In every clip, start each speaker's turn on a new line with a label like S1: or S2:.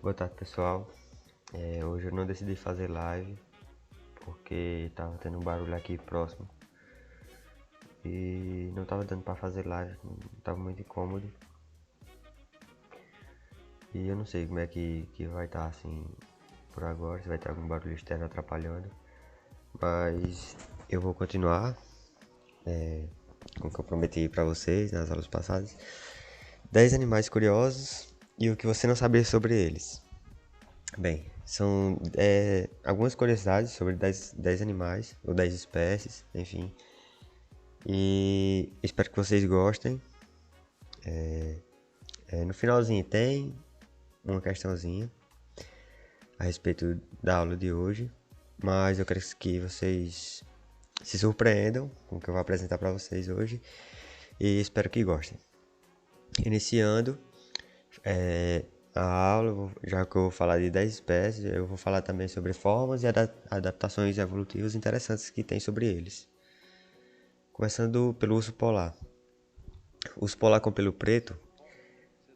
S1: Boa tarde, pessoal. Hoje eu não decidi fazer live porque tava tendo um barulho aqui próximo e não tava dando pra fazer live, tava muito incômodo. E eu não sei como é que vai estar assim por agora, se vai ter algum barulho externo atrapalhando. Mas eu vou continuar, como que eu prometi pra vocês nas aulas passadas. 10 animais curiosos e o que você não sabia sobre eles. Bem, são algumas curiosidades sobre 10 animais, ou 10 espécies, enfim. E espero que vocês gostem. No finalzinho tem uma questãozinha a respeito da aula de hoje, mas eu quero que vocês se surpreendam com o que eu vou apresentar para vocês hoje e espero que gostem. Iniciando a aula, já que eu vou falar de 10 espécies, eu vou falar também sobre formas e adaptações evolutivas interessantes que tem sobre eles. Começando pelo urso polar. O urso polar com pelo preto.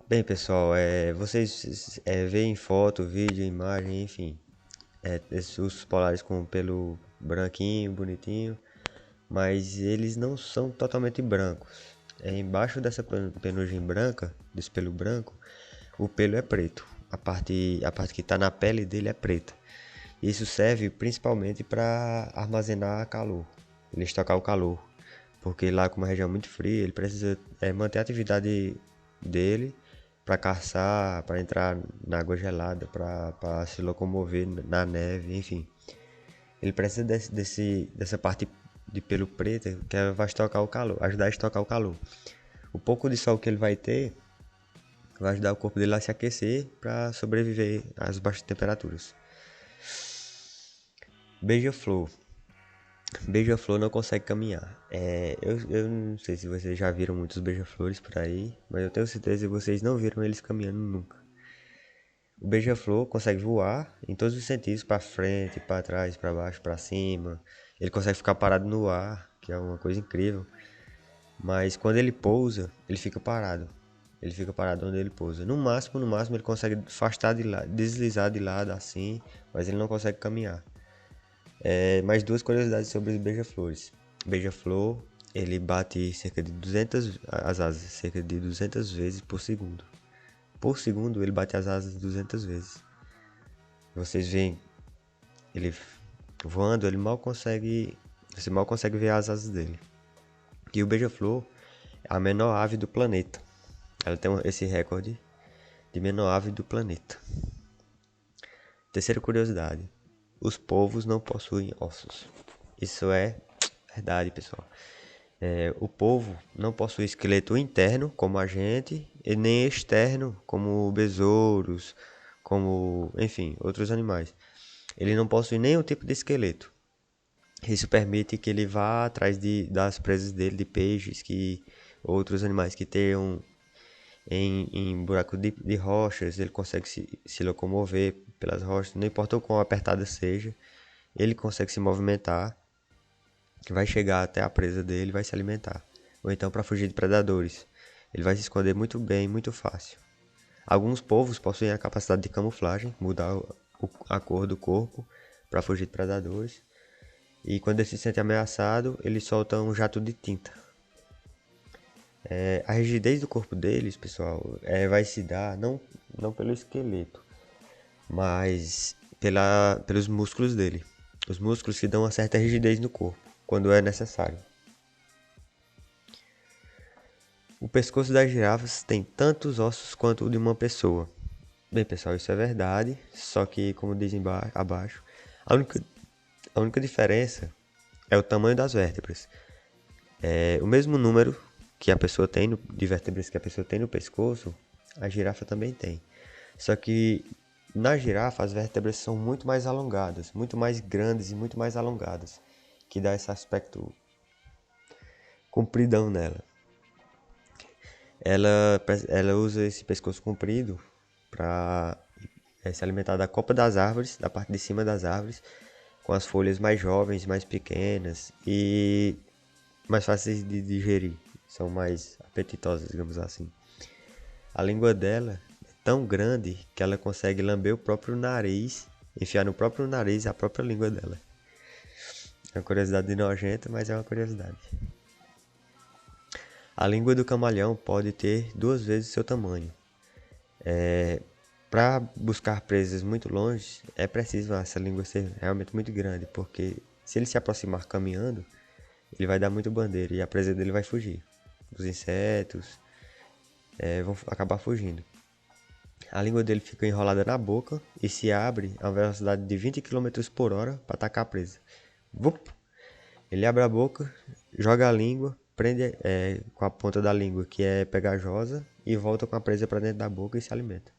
S1: Bem, pessoal, vocês veem foto, vídeo, imagem, enfim. Esses ursos polares com pelo branquinho, bonitinho. Mas eles não são totalmente brancos. Embaixo dessa penugem branca, desse pelo branco, o pelo é preto. A parte que está na pele dele é preta. Isso serve principalmente para armazenar calor. Ele estocar o calor. Porque lá, como a região é muito fria, ele precisa manter a atividade dele para caçar, para entrar na água gelada, para se locomover na neve, enfim. Ele precisa dessa parte de pelo preto que vai estocar o calor, ajudar a estocar o calor. O pouco de sol que ele vai ter vai ajudar o corpo dele a se aquecer para sobreviver às baixas temperaturas. Beija-flor. Beija-flor não consegue caminhar. Eu não sei se vocês já viram muitos beija-flores por aí, mas eu tenho certeza que vocês não viram eles caminhando nunca. O beija-flor consegue voar em todos os sentidos, para frente, para trás, para baixo, para cima. Ele consegue ficar parado no ar, que é uma coisa incrível. Mas quando ele pousa, ele fica parado. Ele fica parado onde ele pousa. No máximo, ele consegue afastar de lado, deslizar de lado assim, mas ele não consegue caminhar. Mais duas curiosidades sobre os beija-flores. Beija-flor, ele bate cerca de 200 as asas, cerca de 200 vezes por segundo. Por segundo, ele bate as asas 200 vezes. Vocês veem ele voando, você mal consegue ver as asas dele. E o beija-flor é a menor ave do planeta. Ela tem esse recorde de menor ave do planeta. Terceira curiosidade. Os polvos não possuem ossos. Isso é verdade, pessoal. O polvo não possui esqueleto interno, como a gente, e nem externo, como besouros, como, enfim, outros animais. Ele não possui nenhum tipo de esqueleto. Isso permite que ele vá atrás das presas dele, de peixes, outros animais que tenham em buraco de rochas, ele consegue se locomover pelas rochas, não importa o quão apertada seja, ele consegue se movimentar, vai chegar até a presa dele e vai se alimentar. Ou então para fugir de predadores. Ele vai se esconder muito bem, muito fácil. Alguns povos possuem a capacidade de camuflagem, mudar a cor do corpo para fugir de predadores. E quando ele se sente ameaçado, ele solta um jato de tinta. A rigidez do corpo deles, pessoal, vai se dar não pelo esqueleto, mas pelos músculos dele. Os músculos que dão uma certa rigidez no corpo, quando é necessário. O pescoço das girafas tem tantos ossos quanto o de uma pessoa. Bem, pessoal, isso é verdade, só que, como dizem abaixo, a única diferença é o tamanho das vértebras. O mesmo número que a pessoa tem de vértebras que a pessoa tem no pescoço, a girafa também tem. Só que na girafa as vértebras são muito mais alongadas, muito mais grandes e muito mais alongadas, que dá esse aspecto compridão nela. Ela usa esse pescoço comprido para se alimentar da copa das árvores, da parte de cima das árvores, com as folhas mais jovens, mais pequenas e mais fáceis de digerir. São mais apetitosas, digamos assim. A língua dela é tão grande que ela consegue lamber o próprio nariz, enfiar no próprio nariz a própria língua dela. É uma curiosidade nojenta, mas é uma curiosidade. A língua do camaleão pode ter 2 vezes seu tamanho. Para buscar presas muito longe, é preciso essa língua ser realmente muito grande, porque se ele se aproximar caminhando, ele vai dar muito bandeira e a presa dele vai fugir. Os insetos vão acabar fugindo. A língua dele fica enrolada na boca e se abre a uma velocidade de 20 km por hora para atacar a presa. Vup! Ele abre a boca, joga a língua, prende com a ponta da língua, que é pegajosa, e volta com a presa para dentro da boca e se alimenta.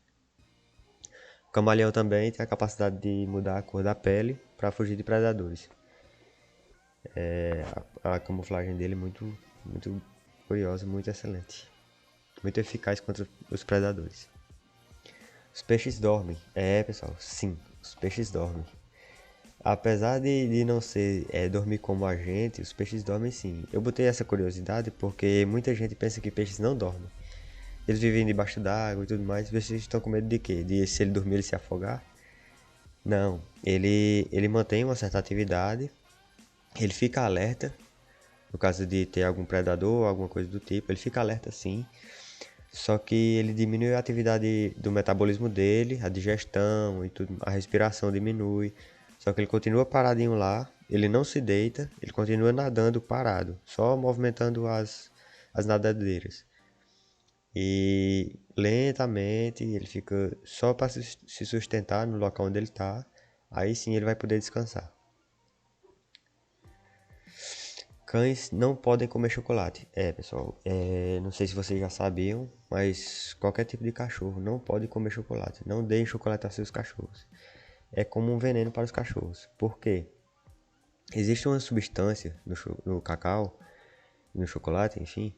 S1: O camaleão também tem a capacidade de mudar a cor da pele para fugir de predadores. A camuflagem dele é muito, muito curiosa, muito excelente. Muito eficaz contra os predadores. Os peixes dormem. Pessoal, sim, os peixes dormem. Apesar de não ser dormir como a gente, os peixes dormem sim. Eu botei essa curiosidade porque muita gente pensa que peixes não dormem. Eles vivem debaixo d'água e tudo mais. Vocês estão com medo de quê? De se ele dormir ele se afogar? Não, ele mantém uma certa atividade. Ele fica alerta. No caso de ter algum predador, alguma coisa do tipo, ele fica alerta sim. Só que ele diminui a atividade do metabolismo dele, a digestão e tudo, a respiração diminui. Só que ele continua paradinho lá, ele não se deita, ele continua nadando parado, só movimentando as nadadeiras. E lentamente ele fica só para se sustentar no local onde ele está, aí sim ele vai poder descansar. Cães não podem comer chocolate. Pessoal, não sei se vocês já sabiam, mas qualquer tipo de cachorro não pode comer chocolate. Não deem chocolate a seus cachorros. É como um veneno para os cachorros. Por quê? Existe uma substância no cacau, no chocolate, enfim,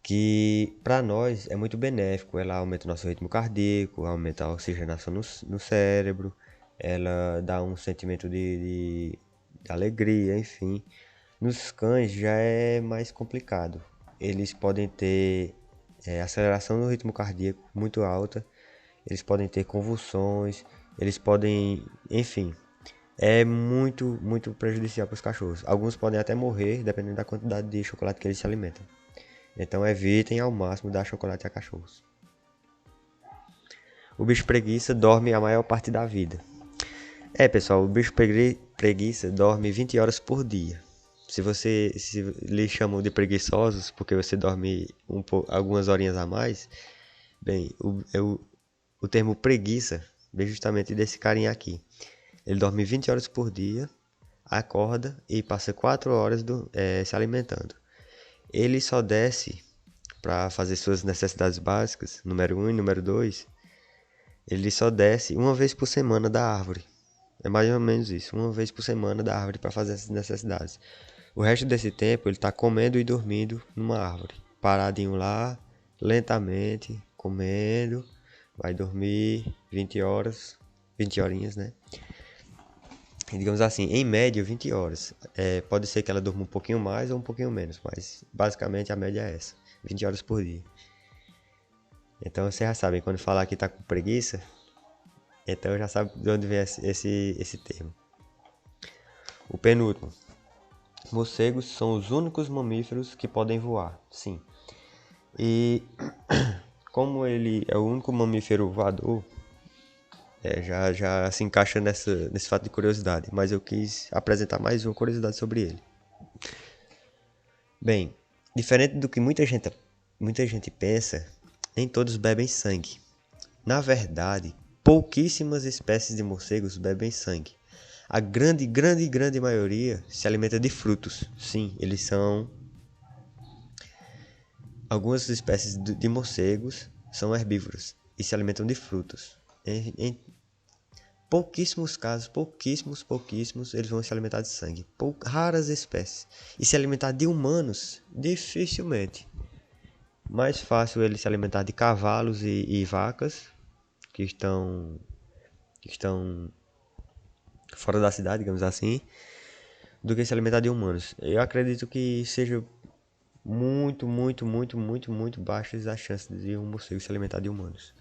S1: que para nós é muito benéfico. Ela aumenta o nosso ritmo cardíaco, aumenta a oxigenação no cérebro, ela dá um sentimento de alegria, enfim. Nos cães já é mais complicado. Eles podem ter aceleração do ritmo cardíaco muito alta, eles podem ter convulsões, eles podem, enfim, é muito, muito prejudicial para os cachorros. Alguns podem até morrer, dependendo da quantidade de chocolate que eles se alimentam. Então evitem ao máximo dar chocolate a cachorros. O bicho preguiça dorme a maior parte da vida. Pessoal, o bicho preguiça dorme 20 horas por dia. Se lhe chamam de preguiçosos porque você dorme algumas horinhas a mais, bem, o termo preguiça vem justamente desse carinha aqui. Ele dorme 20 horas por dia, acorda e passa 4 horas se alimentando. Ele só desce para fazer suas necessidades básicas, número 1 e número 2, ele só desce uma vez por semana da árvore. É mais ou menos isso, uma vez por semana da árvore para fazer essas necessidades. O resto desse tempo ele está comendo e dormindo numa árvore, paradinho lá, lentamente, comendo, vai dormir 20 horas, 20 horinhas, né? E, digamos assim, em média 20 horas. Pode ser que ela durma um pouquinho mais ou um pouquinho menos, mas basicamente a média é essa, 20 horas por dia. Então vocês já sabem, quando falar que está com preguiça, então já sabe de onde vem esse termo. O penúltimo. Morcegos são os únicos mamíferos que podem voar, sim. E como ele é o único mamífero voador, já se encaixa nesse fato de curiosidade. Mas eu quis apresentar mais uma curiosidade sobre ele. Bem, diferente do que muita gente pensa, nem todos bebem sangue. Na verdade, pouquíssimas espécies de morcegos bebem sangue. A grande, grande, grande maioria se alimenta de frutos. Sim, eles são... Algumas espécies de morcegos são herbívoros e se alimentam de frutos. Em pouquíssimos casos, pouquíssimos, eles vão se alimentar de sangue. Raras espécies. E se alimentar de humanos, dificilmente. Mais fácil ele se alimentar de cavalos e vacas que estão fora da cidade, digamos assim, do que se alimentar de humanos. Eu acredito que seja muito baixas as chances de um morcego se alimentar de humanos.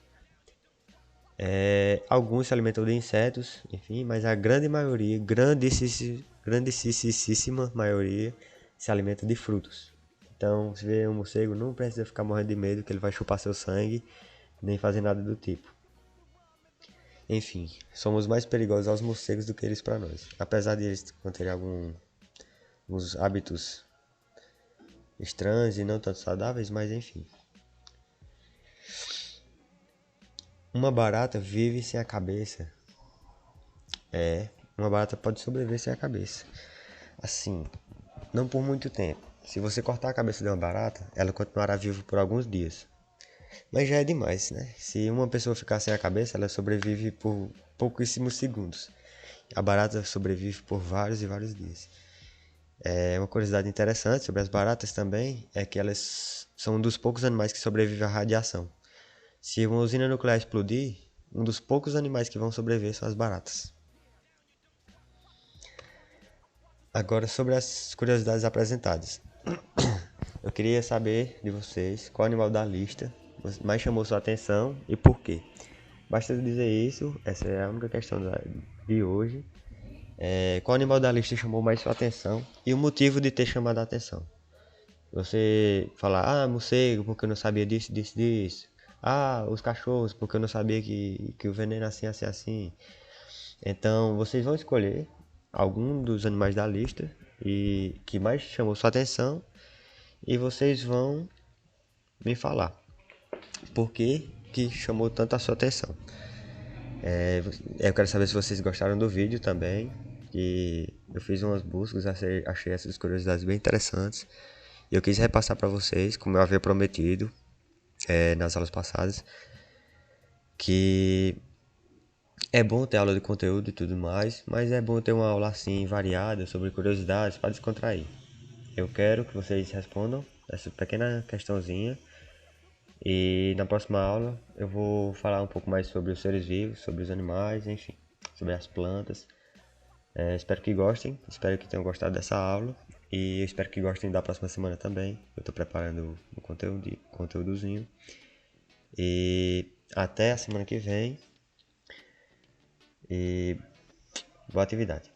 S1: Alguns se alimentam de insetos, enfim, mas a grande maioria, grandissíssima maioria, se alimenta de frutos. Então, se vê um morcego, não precisa ficar morrendo de medo que ele vai chupar seu sangue, nem fazer nada do tipo. Enfim, somos mais perigosos aos morcegos do que eles para nós. Apesar de eles conterem alguns hábitos estranhos e não tanto saudáveis, mas enfim. Uma barata vive sem a cabeça. Uma barata pode sobreviver sem a cabeça. Assim, não por muito tempo. Se você cortar a cabeça de uma barata, ela continuará viva por alguns dias. Mas já é demais, né? Se uma pessoa ficar sem a cabeça, ela sobrevive por pouquíssimos segundos. A barata sobrevive por vários e vários dias. Uma curiosidade interessante sobre as baratas também é que elas são um dos poucos animais que sobrevivem à radiação. Se uma usina nuclear explodir, um dos poucos animais que vão sobreviver são as baratas. Agora sobre as curiosidades apresentadas. Eu queria saber de vocês qual animal da lista mais chamou sua atenção e por quê. Basta dizer isso, essa é a única questão de hoje. Qual animal da lista chamou mais sua atenção e o motivo de ter chamado a atenção. Você falar, morcego, porque eu não sabia disso, disso, disso. Os cachorros, porque eu não sabia que o veneno é assim, assim, assim. Então, vocês vão escolher algum dos animais da lista e que mais chamou sua atenção e vocês vão me falar por que chamou tanto a sua atenção. Eu quero saber se vocês gostaram do vídeo também. E eu fiz umas buscas, achei essas curiosidades bem interessantes. E eu quis repassar para vocês, como eu havia prometido nas aulas passadas, que é bom ter aula de conteúdo e tudo mais, mas é bom ter uma aula assim variada sobre curiosidades para descontrair. Eu quero que vocês respondam essa pequena questãozinha e na próxima aula eu vou falar um pouco mais sobre os seres vivos, sobre os animais, enfim, sobre as plantas. Espero que gostem, espero que tenham gostado dessa aula e eu espero que gostem da próxima semana também. Eu estou preparando um conteúdozinho e até a semana que vem e boa atividade.